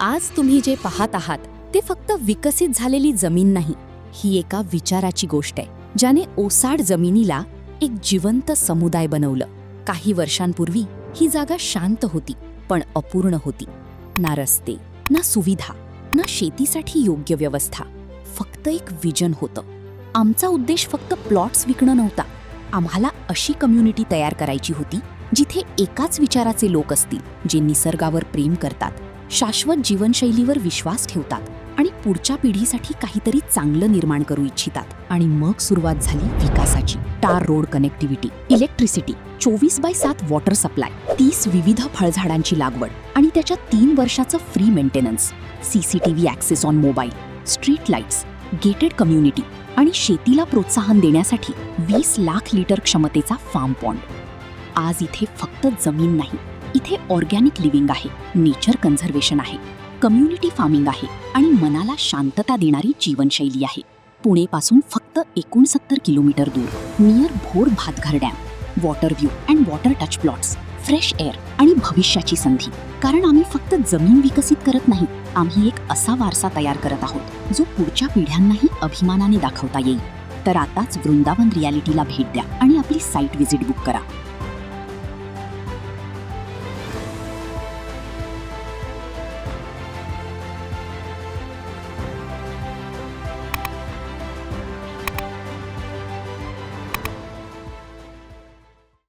आज तुम्ही जे पाहत आहात ते फक्त विकसित झालेली जमीन नाही, ही एका विचाराची गोष्ट आहे ज्याने ओसाड जमिनीला एक जिवंत समुदाय बनवलं. काही वर्षांपूर्वी ही जागा शांत होती, पण अपूर्ण होती. ना रस्ते, ना सुविधा, ना शेतीसाठी योग्य व्यवस्था. फक्त एक विजन होतं. आमचा उद्देश फक्त प्लॉट्स विकणं नव्हता. आम्हाला अशी कम्युनिटी तयार करायची होती जिथे एकाच विचाराचे लोक असतील, जे निसर्गावर प्रेम करतात, शाश्वत जीवनशैलीवर विश्वास ठेवतात आणि पुढच्या पिढीसाठी काहीतरी चांगलं निर्माण करू इच्छितात. आणि मग सुरुवात झाली विकासाची. टार road connectivity, electricity, 24/7 water supply, 30 विविध फळझाडांची लागवड आणि त्याच्या 3 वर्षाचं free maintenance, CCTV access on mobile, street lights, gated community आणि शेतीला प्रोत्साहन देण्यासाठी 20 लाख लिटर क्षमतेचा फार्म पॉन्ड. आज इथे फक्त जमीन नाही, इथे ऑर्गॅनिक लिव्हिंग आहे, नेचर कन्झर्वेशन आहे, कम्युनिटी फार्मिंग आहे आणि मनाला शांतता देणारी जीवनशैली आहे. पुणेपासून फक्त 69 किलोमीटर दूर, near Bhor Bhatghar dam, water view and water touch plots, fresh air आणि भविष्याची संधी. कारण आम्ही फक्त जमीन विकसित करत नाही, आम्ही एक असा वारसा तयार करत आहोत जो पुढच्या पिढ्यांनाही अभिमानाने दाखवता येईल. तर आताच वृंदावन रियालिटीला भेट द्या आणि आपली साईट व्हिजिट बुक करा.